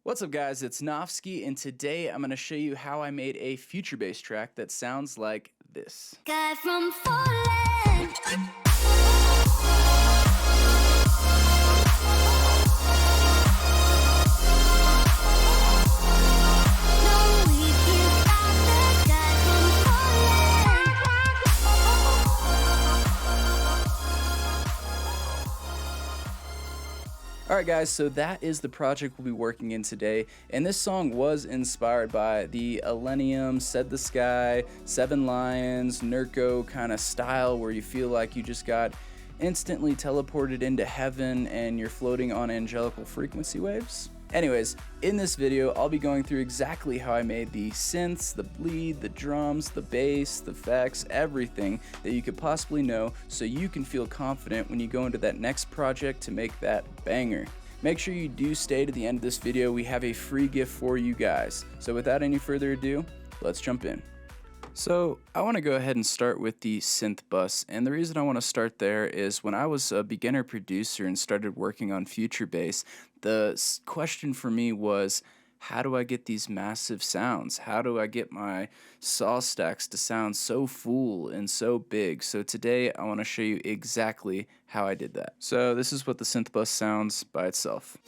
What's up guys, it's Nofsky, and today I'm going to show you how I made a future bass track that sounds like this. Guy from falling. Alright guys, so that is the project we'll be working in today, and this song was inspired by the Illenium, Said the Sky, Seven Lions, Nurko kind of style where you feel like you just got instantly teleported into heaven and you're floating on angelical frequency waves. Anyways, in this video, I'll be going through exactly how I made the synths, the bleed, the drums, the bass, the effects, everything that you could possibly know so you can feel confident when you go into that next project to make that banger. Make sure you do stay to the end of this video. We have a free gift for you guys. So without any further ado, let's jump in. So I want to go ahead and start with the synth bus, and the reason I want to start there is when I was a beginner producer and started working on future bass, the question for me was, how do I get these massive sounds? How do I get my saw stacks to sound so full and so big? So today I want to show you exactly how I did that. So this is what the synth bus sounds by itself.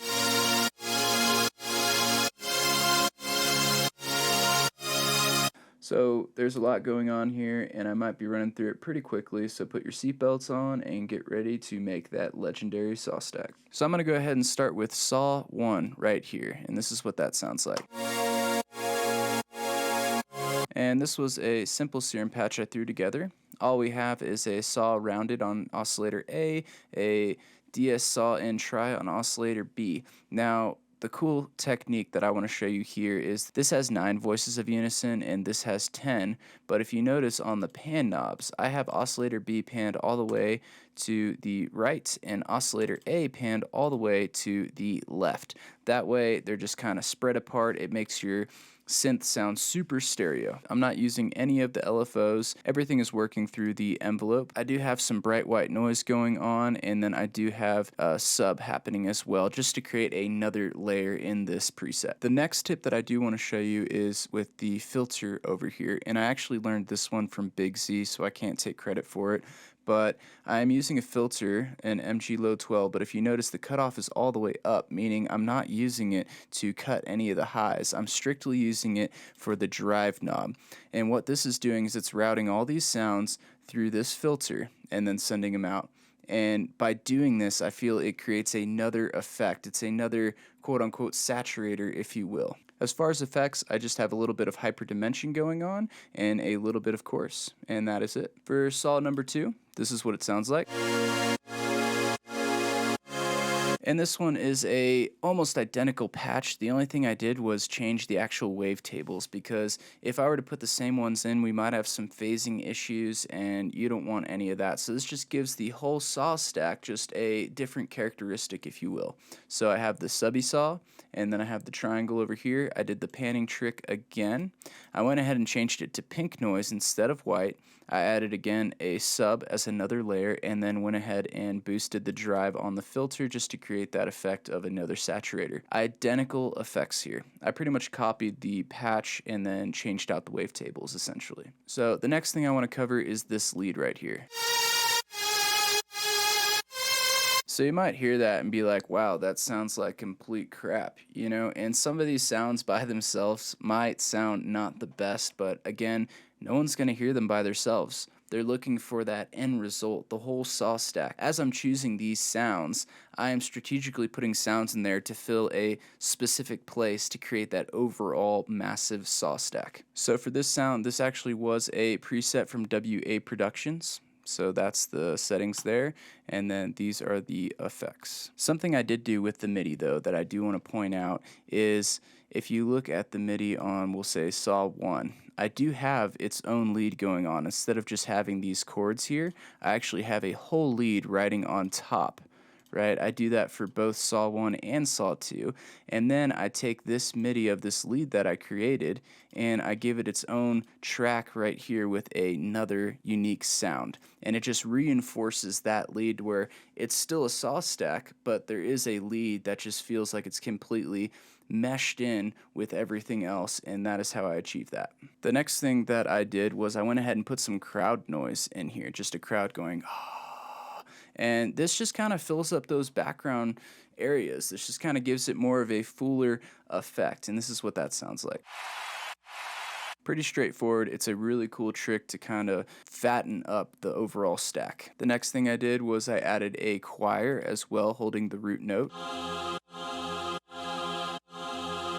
So there's a lot going on here, and I might be running through it pretty quickly, so put your seatbelts on and get ready to make that legendary saw stack. So I'm going to go ahead and start with saw 1 right here, and this is what that sounds like. And this was a simple serum patch I threw together. All we have is a saw rounded on oscillator A DS saw in try on oscillator B. Now, the cool technique that I want to show you here is this has 9 voices of unison and this has 10, but if you notice on the pan knobs, I have oscillator B panned all the way to the right and oscillator A panned all the way to the left. That way they're just kind of spread apart. It makes your synth sound super stereo. I'm not using any of the LFOs. Everything is working through the envelope. I do have some bright white noise going on, and then I do have a sub happening as well, just to create another layer in this preset. The next tip that I do want to show you is with the filter over here, and I actually learned this one from Big Z, so I can't take credit for it. But I'm using a filter, an MG Low 12, but if you notice the cutoff is all the way up, meaning I'm not using it to cut any of the highs. I'm strictly using it for the drive knob. And what this is doing is it's routing all these sounds through this filter and then sending them out. And by doing this, I feel it creates another effect. It's another quote-unquote saturator, if you will. As far as effects, I just have a little bit of hyperdimension going on and a little bit of chorus, and that is it. For saw number 2, this is what it sounds like. And this one is a almost identical patch. The only thing I did was change the actual wave tables, because if I were to put the same ones in, we might have some phasing issues, and you don't want any of that. So this just gives the whole saw stack just a different characteristic, if you will. So I have the subby saw, and then I have the triangle over here. I did the panning trick again. I went ahead and changed it to pink noise instead of white. I added again a sub as another layer, and then went ahead and boosted the drive on the filter just to create that effect of another saturator. Identical effects here. I pretty much copied the patch and then changed out the wavetables essentially. So the next thing I want to cover is this lead right here. So you might hear that and be like, wow, that sounds like complete crap, you know? And some of these sounds by themselves might sound not the best, but again, no one's going to hear them by themselves. They're looking for that end result, the whole saw stack. As I'm choosing these sounds, I am strategically putting sounds in there to fill a specific place to create that overall massive saw stack. So for this sound, this actually was a preset from WA Productions. So that's the settings there, and then these are the effects. Something I did do with the MIDI though that I do want to point out is if you look at the MIDI on, we'll say saw 1, I do have its own lead going on. Instead of just having these chords here, I actually have a whole lead riding on top. Right, I do that for both saw 1 and saw 2, and then I take this MIDI of this lead that I created and I give it its own track right here with another unique sound, and it just reinforces that lead where it's still a saw stack, but there is a lead that just feels like it's completely meshed in with everything else, and that is how I achieved that. The next thing that I did was I went ahead and put some crowd noise in here, just a crowd going, ah, and this just kind of fills up those background areas. This just kind of gives it more of a fuller effect, and this is what that sounds like. Pretty straightforward. It's a really cool trick to kind of fatten up the overall stack. The next thing I did was I added a choir as well, holding the root note.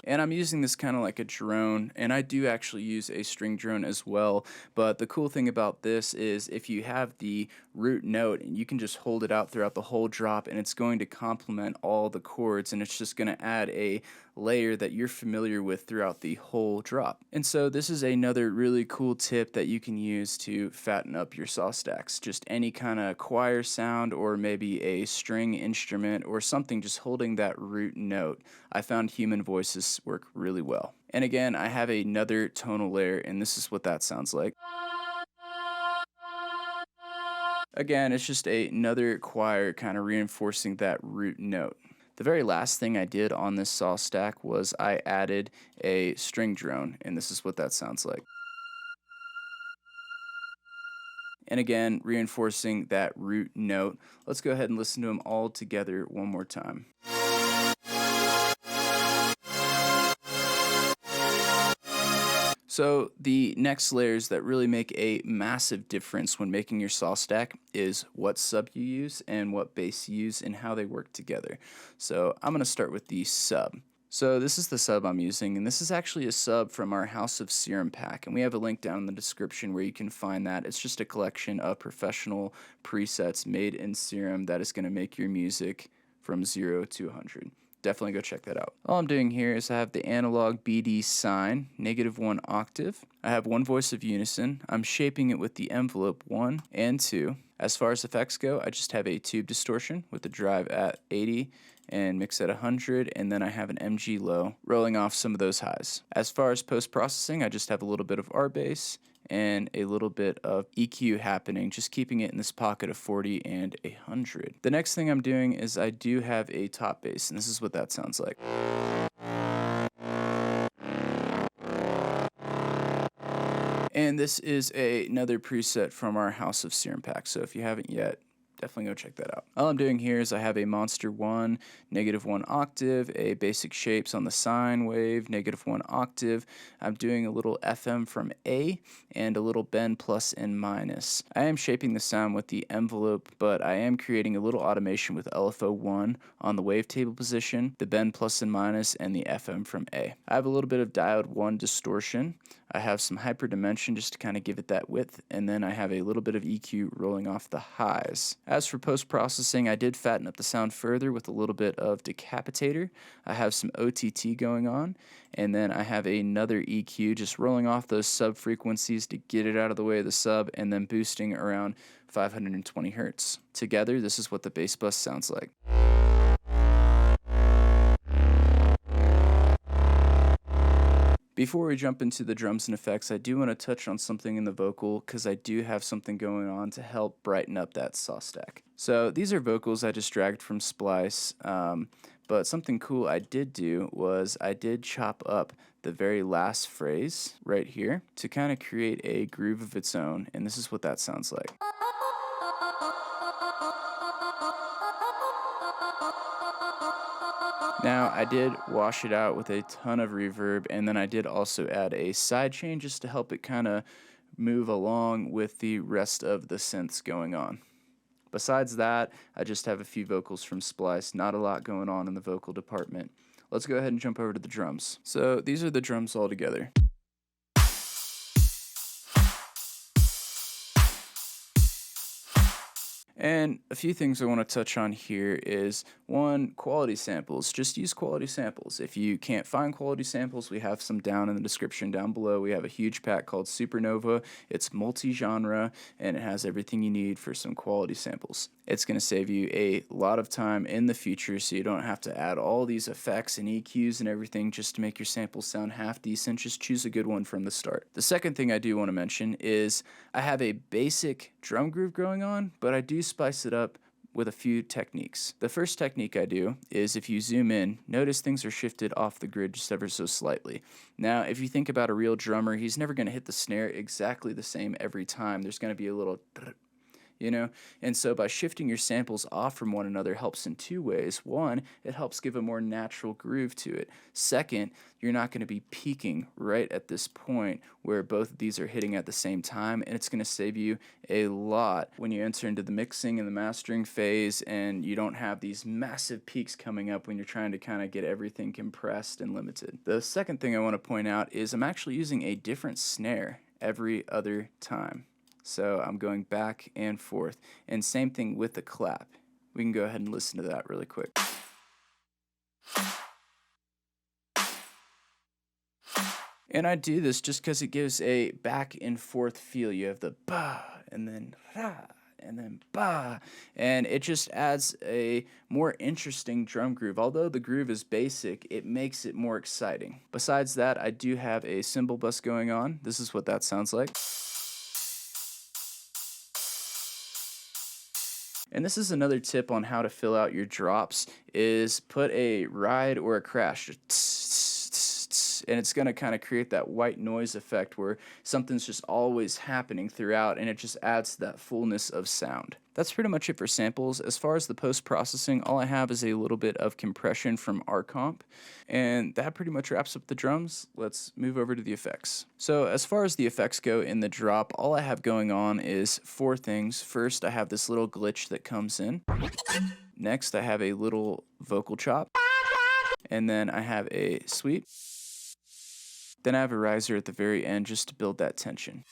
And I'm using this kind of like a drone, and I do actually use a string drone as well. But the cool thing about this is if you have the root note, and you can just hold it out throughout the whole drop, and it's going to complement all the chords, and it's just going to add a layer that you're familiar with throughout the whole drop. And so this is another really cool tip that you can use to fatten up your saw stacks. Just any kind of choir sound, or maybe a string instrument or something, just holding that root note. I found human voices work really well. And again, I have another tonal layer, and this is what that sounds like. Again, it's just another choir kind of reinforcing that root note. The very last thing I did on this saw stack was I added a string drone, and this is what that sounds like. And again, reinforcing that root note. Let's go ahead and listen to them all together one more time. So the next layers that really make a massive difference when making your saw stack is what sub you use and what bass you use and how they work together. So I'm going to start with the sub. So this is the sub I'm using, and this is actually a sub from our House of Serum pack, and we have a link down in the description where you can find that. It's just a collection of professional presets made in Serum that is going to make your music from 0 to 100. Definitely go check that out. All I'm doing here is I have the analog BD sine, -1 octave. I have one voice of unison. I'm shaping it with the envelope 1 and 2. As far as effects go, I just have a tube distortion with the drive at 80 and mix at 100, and then I have an MG low rolling off some of those highs. As far as post-processing, I just have a little bit of R bass and a little bit of EQ happening, just keeping it in this pocket of 40 and 100. The next thing I'm doing is I do have a top bass, and this is what that sounds like. And this is another preset from our House of Serum pack, so if you haven't yet, definitely go check that out. All I'm doing here is I have a Monster 1, -1 octave, a basic shapes on the sine wave, -1 octave. I'm doing a little FM from A and a little bend plus and minus. I am shaping the sound with the envelope, but I am creating a little automation with LFO 1 on the wavetable position, the bend plus and minus, and the FM from A. I have a little bit of diode 1 distortion. I have some hyperdimension just to kind of give it that width, and then I have a little bit of EQ rolling off the highs. As for post-processing, I did fatten up the sound further with a little bit of decapitator. I have some OTT going on, and then I have another EQ just rolling off those sub frequencies to get it out of the way of the sub, and then boosting around 520 hertz. Together, this is what the bass bus sounds like. Before we jump into the drums and effects, I do want to touch on something in the vocal because I do have something going on to help brighten up that saw stack. So these are vocals I just dragged from Splice, but something cool I did do was I did chop up the very last phrase right here to kind of create a groove of its own, and this is what that sounds like. Now, I did wash it out with a ton of reverb, and then I did also add a sidechain just to help it kind of move along with the rest of the synths going on. Besides that, I just have a few vocals from Splice, not a lot going on in the vocal department. Let's go ahead and jump over to the drums. So these are the drums all together. And a few things I want to touch on here is, one, quality samples. Just use quality samples. If you can't find quality samples, we have some down in the description down below. We have a huge pack called Supernova. It's multi-genre, and it has everything you need for some quality samples. It's going to save you a lot of time in the future, so you don't have to add all these effects and EQs and everything just to make your samples sound half decent. Just choose a good one from the start. The second thing I do want to mention is I have a basic drum groove going on, but I do spice it up with a few techniques. The first technique I do is if you zoom in, notice things are shifted off the grid just ever so slightly. Now, if you think about a real drummer, he's never going to hit the snare exactly the same every time. There's going to be a little and so by shifting your samples off from one another helps in two ways. One, it helps give a more natural groove to it. Second, you're not going to be peaking right at this point where both of these are hitting at the same time, and it's going to save you a lot when you enter into the mixing and the mastering phase, and you don't have these massive peaks coming up when you're trying to kind of get everything compressed and limited. The second thing I want to point out is I'm actually using a different snare every other time. So I'm going back and forth. And same thing with the clap. We can go ahead and listen to that really quick. And I do this just because it gives a back and forth feel. You have the ba and then ra and then ba. And it just adds a more interesting drum groove. Although the groove is basic, it makes it more exciting. Besides that, I do have a cymbal bus going on. This is what that sounds like. And this is another tip on how to fill out your drops is put a ride or a crash. And it's going to kind of create that white noise effect where something's just always happening throughout, and it just adds to that fullness of sound. That's pretty much it for samples. As far as the post-processing, all I have is a little bit of compression from our comp, and that pretty much wraps up the drums. Let's move over to the effects. So as far as the effects go in the drop, all I have going on is four things. First, I have this little glitch that comes in. Next, I have a little vocal chop, and then I have a sweep. Then I have a riser at the very end just to build that tension.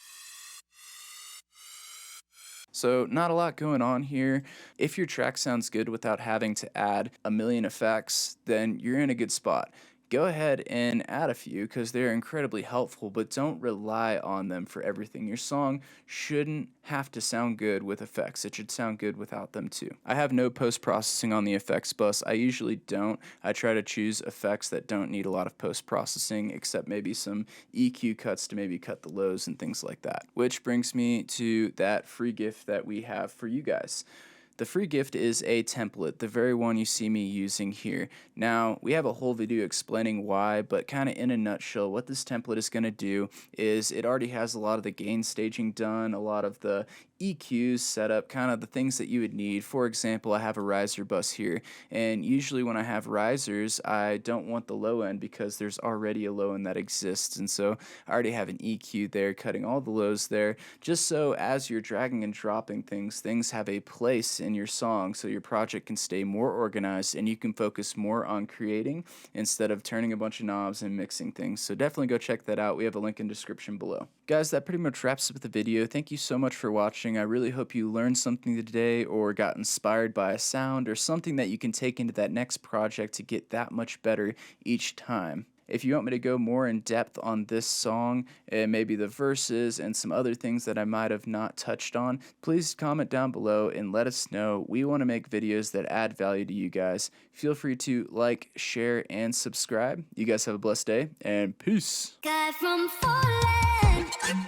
So not a lot going on here. If your track sounds good without having to add a million effects, then you're in a good spot. Go ahead and add a few because they're incredibly helpful, but don't rely on them for everything. Your song shouldn't have to sound good with effects. It should sound good without them too. I have no post-processing on the effects bus. I usually don't. I try to choose effects that don't need a lot of post-processing, except maybe some EQ cuts to maybe cut the lows and things like that. Which brings me to that free gift that we have for you guys. The free gift is a template, the very one you see me using here. Now, we have a whole video explaining why, but kind of in a nutshell, what this template is going to do is it already has a lot of the gain staging done, a lot of the EQs set up, kind of the things that you would need. For example, I have a riser bus here, and usually when I have risers, I don't want the low end because there's already a low end that exists, and so I already have an EQ there, cutting all the lows there, just so as you're dragging and dropping things, things have a place in your song so your project can stay more organized and you can focus more on creating instead of turning a bunch of knobs and mixing things. So definitely go check that out. We have a link in the description below. Guys, that pretty much wraps up the video. Thank you so much for watching. I really hope you learned something today or got inspired by a sound or something that you can take into that next project to get that much better each time. If you want me to go more in depth on this song and maybe the verses and some other things that I might have not touched on, please comment down below and let us know. We want to make videos that add value to you guys. Feel free to like, share, and subscribe. You guys have a blessed day, and peace. Guy from falling.